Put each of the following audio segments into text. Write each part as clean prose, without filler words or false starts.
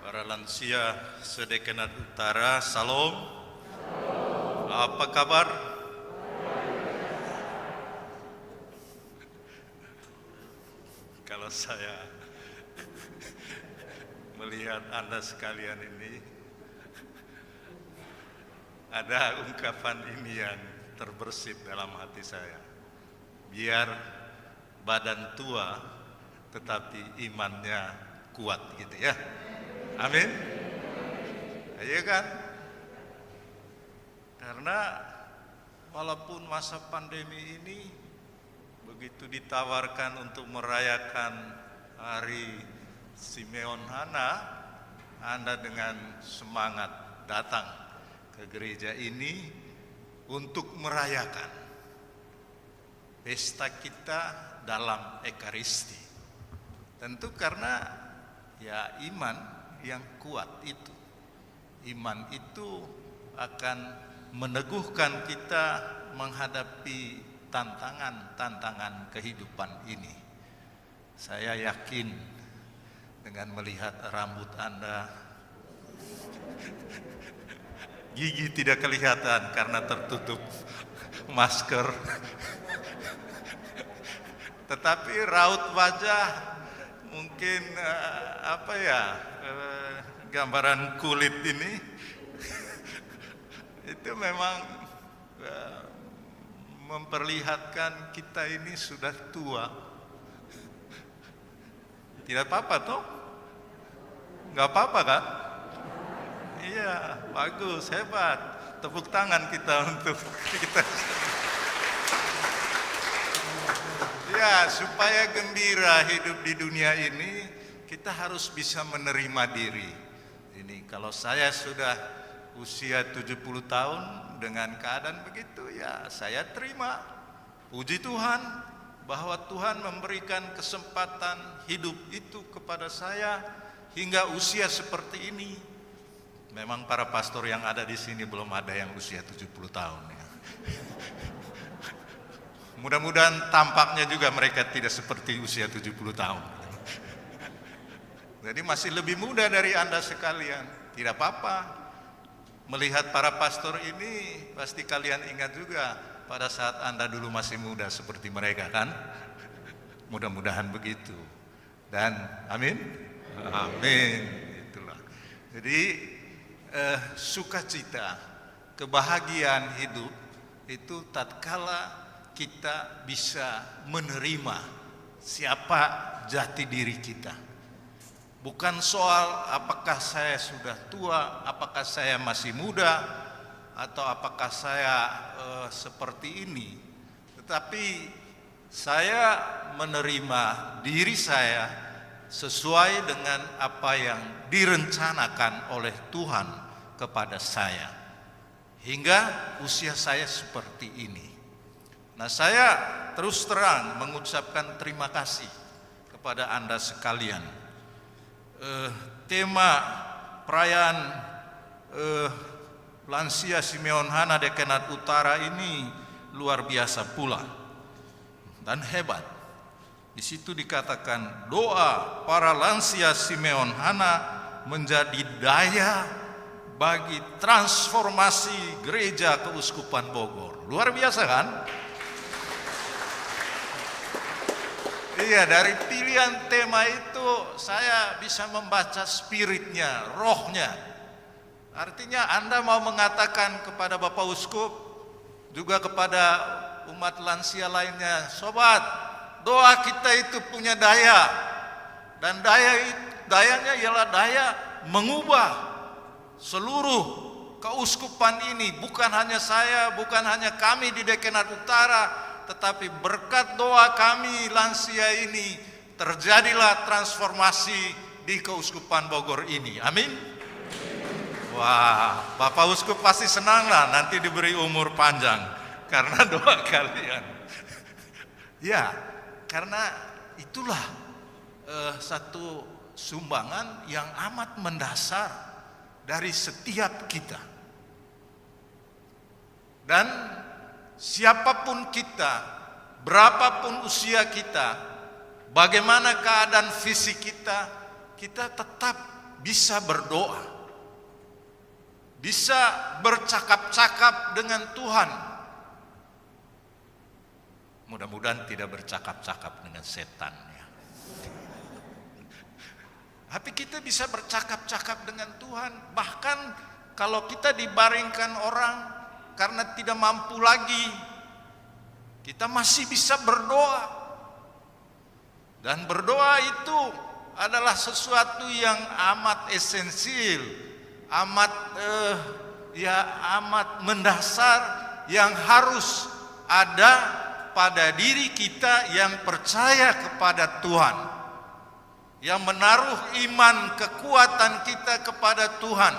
Para lansia sedekenat utara, salam. Apa kabar? Kalau saya melihat Anda sekalian ini, ada ungkapan ini yang terbersit dalam hati saya. Biar badan tua, tetapi imannya kuat, gitu ya. Amin. Iya kan? Karena walaupun masa pandemi ini begitu ditawarkan untuk merayakan hari Simeon Hana, Anda dengan semangat datang ke gereja ini untuk merayakan pesta kita dalam Ekaristi. Tentu karena ya iman yang kuat itu. Iman itu akan meneguhkan kita menghadapi tantangan-tantangan kehidupan ini. Saya yakin dengan melihat rambut Anda, gigi tidak kelihatan karena tertutup masker, tetapi raut wajah mungkin gambaran kulit ini itu memang memperlihatkan kita ini sudah tua. Tidak apa-apa toh? Nggak apa-apa kan? Iya, bagus, hebat. Tepuk tangan kita untuk kita. Ya, supaya gembira hidup di dunia ini, kita harus bisa menerima diri. Ini kalau saya sudah usia 70 tahun dengan keadaan begitu, ya saya terima. Puji Tuhan bahwa Tuhan memberikan kesempatan hidup itu kepada saya hingga usia seperti ini. Memang para pastor yang ada di sini belum ada yang usia 70 tahun ya. Mudah-mudahan tampaknya juga mereka tidak seperti usia 70 tahun. Jadi masih lebih muda dari Anda sekalian. Tidak apa-apa. Melihat para pastor ini, pasti kalian ingat juga pada saat Anda dulu masih muda seperti mereka kan? Mudah-mudahan begitu. Dan amin? Amin. Itulah. Jadi sukacita, kebahagiaan hidup itu tatkala kita bisa menerima siapa jati diri kita. Bukan soal apakah saya sudah tua, apakah saya masih muda, atau apakah saya seperti ini. Tetapi saya menerima diri saya sesuai dengan apa yang direncanakan oleh Tuhan kepada saya. Hingga usia saya seperti ini. Nah, saya terus terang mengucapkan terima kasih kepada Anda sekalian. Tema perayaan lansia Simeon Hana Dekenat Utara ini luar biasa pula dan hebat. Di situ dikatakan doa para lansia Simeon Hana menjadi daya bagi transformasi gereja Keuskupan Bogor. Luar biasa kan? Iya, dari pilihan tema itu saya bisa membaca spiritnya, rohnya. Artinya Anda mau mengatakan kepada Bapak Uskup, juga kepada umat lansia lainnya, sobat, doa kita itu punya daya. Dan dayanya ialah daya mengubah seluruh keuskupan ini. Bukan hanya saya, bukan hanya kami di Dekenat Utara, tetapi berkat doa kami lansia ini terjadilah transformasi di Keuskupan Bogor ini. Amin. Wah, Bapak Uskup pasti senang lah nanti diberi umur panjang karena doa kalian. Ya, karena itulah satu sumbangan yang amat mendasar dari setiap kita. Dan siapapun kita, berapapun usia kita, bagaimana keadaan fisik kita, kita tetap bisa berdoa, bisa bercakap-cakap dengan Tuhan. Mudah-mudahan tidak bercakap-cakap dengan setan ya. Tapi kita bisa bercakap-cakap dengan Tuhan. Bahkan kalau kita dibaringkan orang karena tidak mampu lagi, kita masih bisa berdoa. Dan berdoa itu adalah sesuatu yang amat esensial, amat mendasar, yang harus ada pada diri kita yang percaya kepada Tuhan, yang menaruh iman kekuatan kita kepada Tuhan.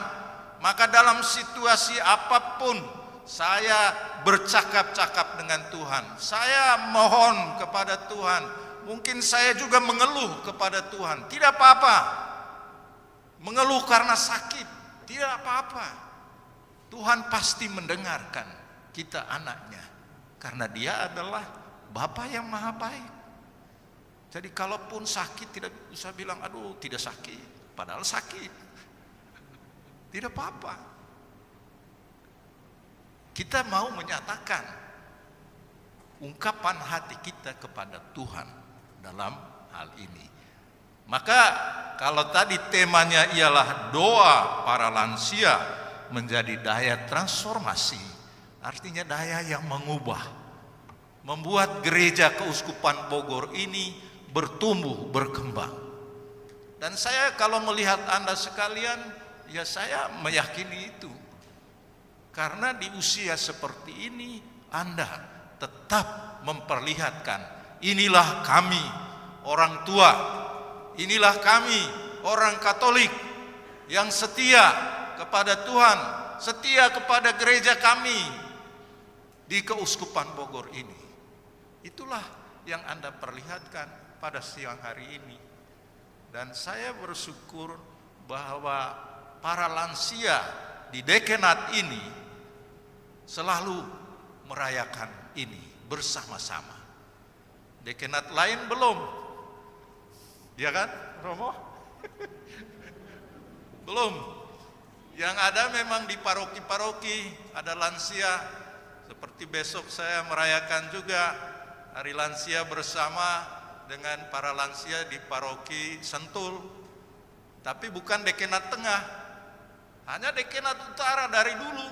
Maka dalam situasi apapun saya bercakap-cakap dengan Tuhan, saya mohon kepada Tuhan, mungkin saya juga mengeluh kepada Tuhan, tidak apa-apa. Mengeluh karena sakit, tidak apa-apa. Tuhan pasti mendengarkan kita anaknya, karena Dia adalah Bapa yang maha baik. Jadi kalaupun sakit tidak bisa bilang, aduh tidak sakit, padahal sakit. Tidak apa-apa. Kita mau menyatakan ungkapan hati kita kepada Tuhan dalam hal ini. Maka kalau tadi temanya ialah doa para lansia menjadi daya transformasi, artinya daya yang mengubah, membuat gereja Keuskupan Bogor ini bertumbuh, berkembang. Dan saya kalau melihat Anda sekalian, ya saya meyakini itu. Karena di usia seperti ini Anda tetap memperlihatkan, inilah kami orang tua, inilah kami orang Katolik yang setia kepada Tuhan, setia kepada gereja kami di Keuskupan Bogor ini. Itulah yang Anda perlihatkan pada siang hari ini. Dan saya bersyukur bahwa para lansia di dekenat ini selalu merayakan ini bersama-sama. Dekenat lain belum, ya kan, Romo? Belum. Yang ada memang di paroki-paroki ada lansia. Seperti besok saya merayakan juga Hari Lansia bersama dengan para lansia di paroki Sentul. Tapi bukan dekenat tengah, hanya dekenat utara dari dulu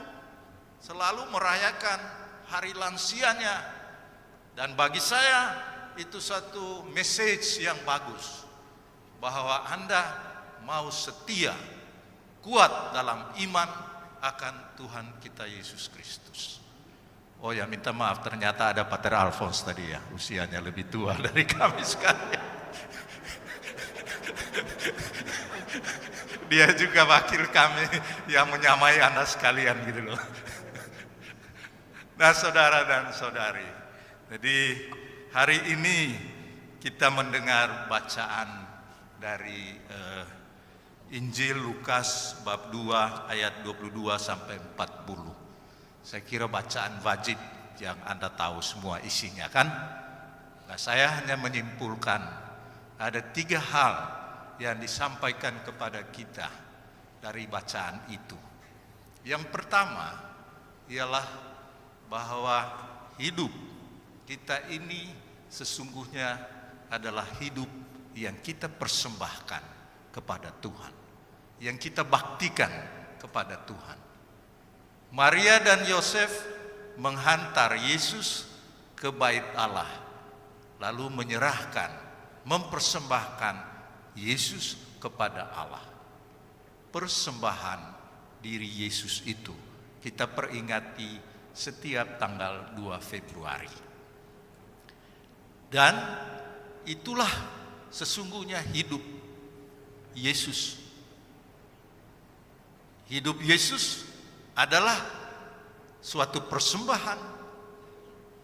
selalu merayakan hari lansianya. Dan bagi saya itu satu message yang bagus, bahwa Anda mau setia, kuat dalam iman akan Tuhan kita Yesus Kristus. Oh ya, minta maaf, ternyata ada Pater Alphonse tadi ya, usianya lebih tua dari kami sekalian. Dia juga wakil kami yang menyamai Anda sekalian gitu loh. Nah, saudara dan saudari, jadi hari ini kita mendengar bacaan dari Injil Lukas bab 2 ayat 22 sampai 40. Saya kira bacaan wajib yang Anda tahu semua isinya kan? Nah, saya hanya menyimpulkan ada 3 hal yang disampaikan kepada kita dari bacaan itu. Yang pertama ialah bahwa hidup kita ini sesungguhnya adalah hidup yang kita persembahkan kepada Tuhan, yang kita baktikan kepada Tuhan. Maria dan Yosef menghantar Yesus ke bait Allah, lalu menyerahkan, mempersembahkan Yesus kepada Allah. Persembahan diri Yesus itu kita peringati setiap tanggal 2 Februari. Dan itulah sesungguhnya hidup Yesus. Hidup Yesus adalah suatu persembahan,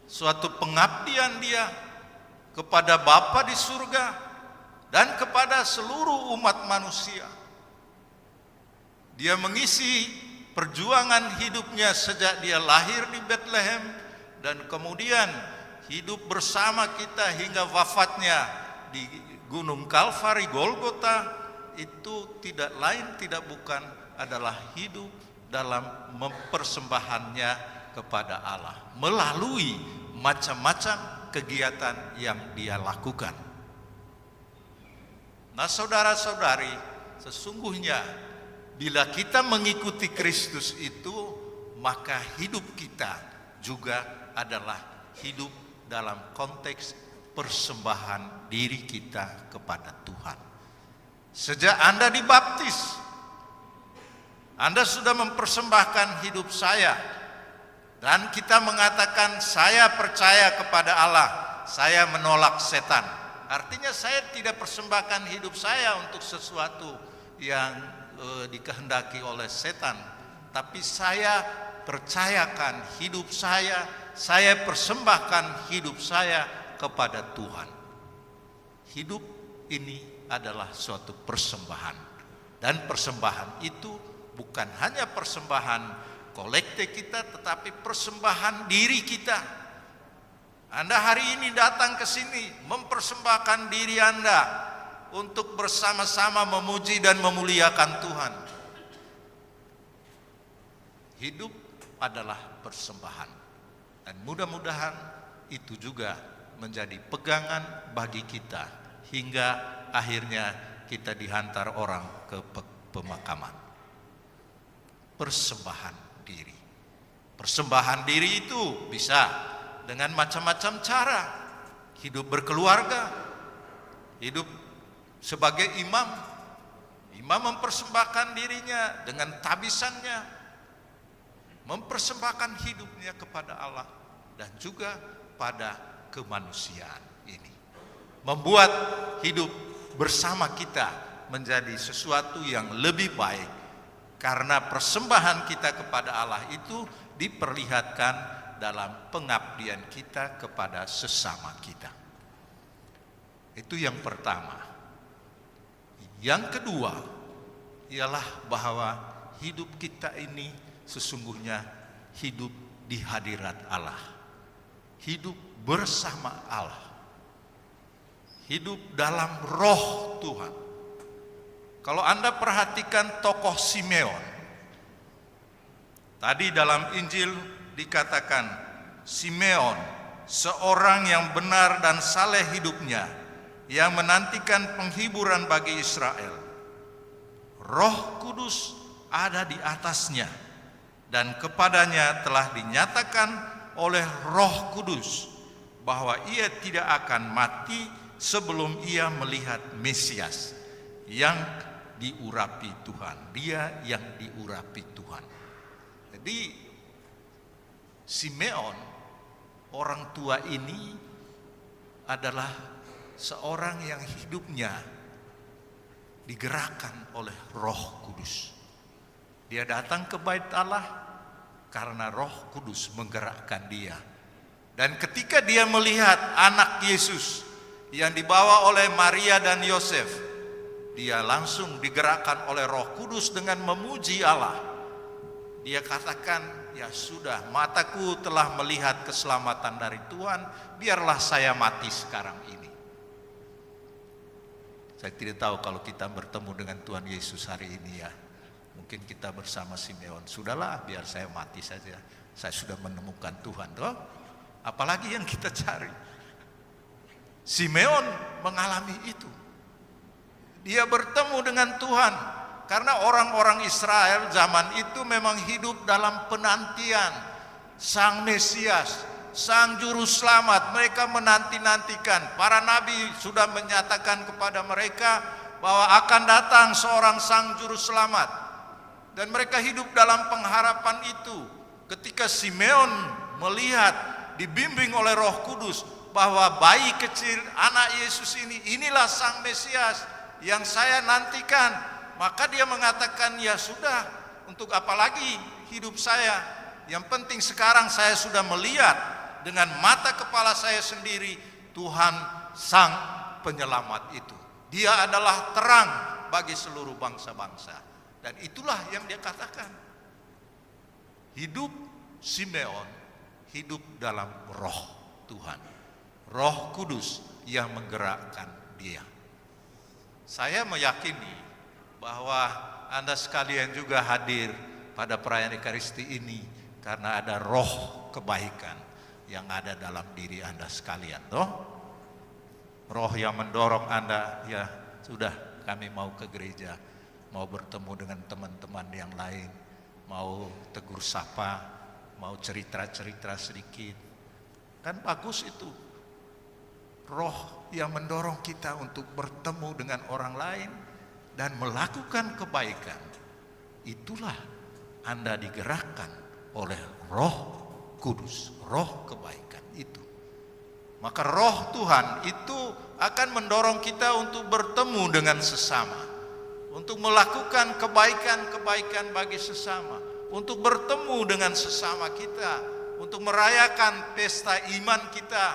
suatu pengabdian Dia kepada Bapa di surga dan kepada seluruh umat manusia. Dia mengisi perjuangan hidupnya sejak Dia lahir di Bethlehem dan kemudian hidup bersama kita hingga wafatnya di Gunung Kalvari Golgota, itu tidak lain tidak bukan adalah hidup dalam mempersembahkannya kepada Allah melalui macam-macam kegiatan yang dia lakukan. Nah, saudara-saudari, sesungguhnya bila kita mengikuti Kristus itu, maka hidup kita juga adalah hidup dalam konteks persembahan diri kita kepada Tuhan. Sejak Anda dibaptis, Anda sudah mempersembahkan hidup saya, dan kita mengatakan saya percaya kepada Allah, saya menolak setan. Artinya saya tidak persembahkan hidup saya untuk sesuatu yang dikehendaki oleh setan, tapi saya percayakan hidup saya persembahkan hidup saya kepada Tuhan. Hidup ini adalah suatu persembahan, dan persembahan itu bukan hanya persembahan kolektif kita, tetapi persembahan diri kita. Anda hari ini datang ke sini mempersembahkan diri Anda untuk bersama-sama memuji dan memuliakan Tuhan. Hidup adalah persembahan, dan mudah-mudahan itu juga menjadi pegangan bagi kita hingga akhirnya kita dihantar orang ke pemakaman. Persembahan diri. Persembahan diri itu bisa dengan macam-macam cara. Hidup berkeluarga, hidup sebagai imam. Imam mempersembahkan dirinya dengan tabisannya, mempersembahkan hidupnya kepada Allah dan juga pada kemanusiaan ini. Membuat hidup bersama kita menjadi sesuatu yang lebih baik, karena persembahan kita kepada Allah itu diperlihatkan dalam pengabdian kita kepada sesama kita. Itu yang pertama. Yang kedua ialah bahwa hidup kita ini sesungguhnya hidup di hadirat Allah, hidup bersama Allah, hidup dalam roh Tuhan. Kalau Anda perhatikan tokoh Simeon, tadi dalam Injil dikatakan Simeon, seorang yang benar dan saleh hidupnya, yang menantikan penghiburan bagi Israel. Roh Kudus ada di atasnya, dan kepadanya telah dinyatakan oleh Roh Kudus bahwa ia tidak akan mati sebelum ia melihat Mesias yang diurapi Tuhan. Dia yang diurapi Tuhan. Jadi Simeon, orang tua ini adalah seorang yang hidupnya digerakkan oleh Roh Kudus. Dia datang ke bait Allah karena Roh Kudus menggerakkan dia. Dan ketika dia melihat anak Yesus yang dibawa oleh Maria dan Yosef, dia langsung digerakkan oleh Roh Kudus dengan memuji Allah. Dia katakan, ya sudah, mataku telah melihat keselamatan dari Tuhan, biarlah saya mati sekarang ini. Saya tidak tahu kalau kita bertemu dengan Tuhan Yesus hari ini ya. Mungkin kita bersama Simeon, sudahlah biar saya mati saja. Saya sudah menemukan Tuhan. Toh? Apalagi yang kita cari. Simeon mengalami itu. Dia bertemu dengan Tuhan. Karena orang-orang Israel zaman itu memang hidup dalam penantian Sang Mesias, Sang Juru Selamat. Mereka menanti-nantikan. Para nabi sudah menyatakan kepada mereka bahwa akan datang seorang Sang Juru Selamat. Dan mereka hidup dalam pengharapan itu. Ketika Simeon melihat, dibimbing oleh Roh Kudus, bahwa bayi kecil anak Yesus ini, inilah Sang Mesias yang saya nantikan. Maka dia mengatakan, ya sudah, untuk apa lagi hidup saya? Yang penting sekarang saya sudah melihat dengan mata kepala saya sendiri Tuhan Sang Penyelamat itu. Dia adalah terang bagi seluruh bangsa-bangsa. Dan itulah yang dia katakan. Hidup Simeon, hidup dalam roh Tuhan. Roh Kudus yang menggerakkan dia. Saya meyakini bahwa Anda sekalian juga hadir pada perayaan Ekaristi ini karena ada roh kebaikan yang ada dalam diri Anda sekalian, toh? Roh yang mendorong Anda, ya sudah, kami mau ke gereja, mau bertemu dengan teman-teman yang lain, mau tegur sapa, mau cerita-cerita sedikit. Kan bagus itu. Roh yang mendorong kita untuk bertemu dengan orang lain dan melakukan kebaikan. Itulah Anda digerakkan oleh Roh Kudus, roh kebaikan itu. Maka roh Tuhan itu akan mendorong kita untuk bertemu dengan sesama, untuk melakukan kebaikan-kebaikan bagi sesama, untuk bertemu dengan sesama kita, untuk merayakan pesta iman kita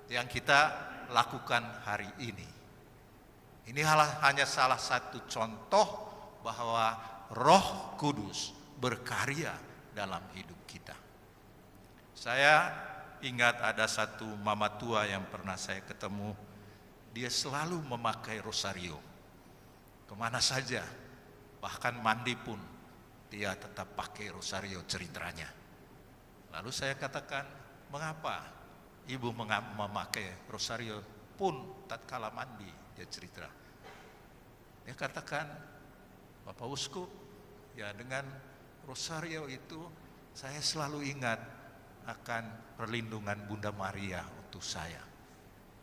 yang kita lakukan hari ini. Ini hanya salah satu contoh bahwa Roh Kudus berkarya dalam hidup kita. Saya ingat ada satu mama tua yang pernah saya ketemu. Dia selalu memakai rosario kemana saja, bahkan mandi pun dia tetap pakai rosario ceritanya. Lalu saya katakan, mengapa ibu memakai rosario pun tatkala mandi? Dia cerita. Dia katakan, Bapak Uskup, ya dengan rosario itu saya selalu ingat akan perlindungan Bunda Maria untuk saya.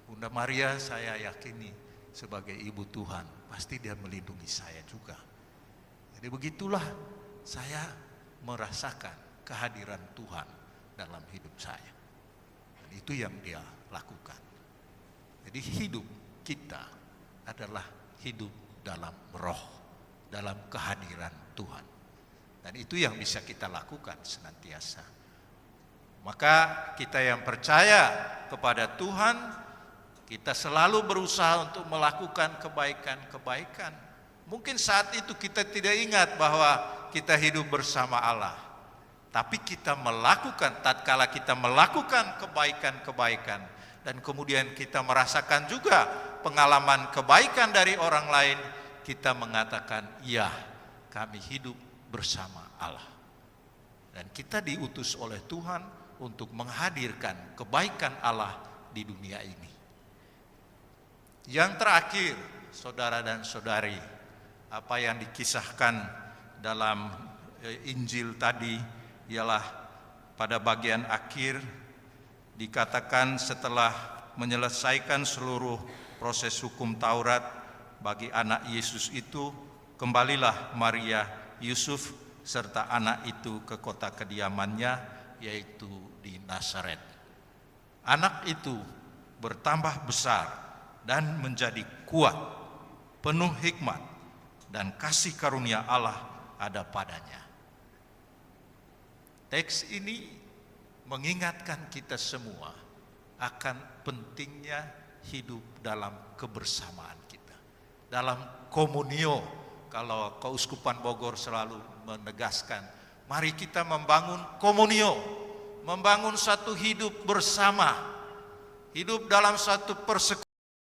Bunda Maria saya yakini sebagai ibu Tuhan, pasti dia melindungi saya juga. Jadi begitulah saya merasakan kehadiran Tuhan dalam hidup saya. Dan itu yang dia lakukan. Jadi hidup kita adalah hidup dalam roh, dalam kehadiran Tuhan. Dan itu yang bisa kita lakukan senantiasa. Maka kita yang percaya kepada Tuhan, kita selalu berusaha untuk melakukan kebaikan-kebaikan. Mungkin saat itu kita tidak ingat bahwa kita hidup bersama Allah. Tapi kita melakukan, tatkala kita melakukan kebaikan-kebaikan, dan kemudian kita merasakan juga pengalaman kebaikan dari orang lain, kita mengatakan, ya, kami hidup bersama Allah. Dan kita diutus oleh Tuhan untuk menghadirkan kebaikan Allah di dunia ini. Yang terakhir, saudara dan saudari, apa yang dikisahkan dalam Injil tadi ialah pada bagian akhir dikatakan setelah menyelesaikan seluruh proses hukum Taurat bagi anak Yesus itu, kembalilah Maria, Yusuf serta anak itu ke kota kediamannya, yaitu di Nazaret. Anak itu bertambah besar dan menjadi kuat, penuh hikmat, dan kasih karunia Allah ada padanya. Teks ini mengingatkan kita semua akan pentingnya hidup dalam kebersamaan kita, dalam komunio. Kalau Keuskupan Bogor selalu menegaskan, mari kita membangun komunio, membangun satu hidup bersama, hidup dalam satu persekutuan.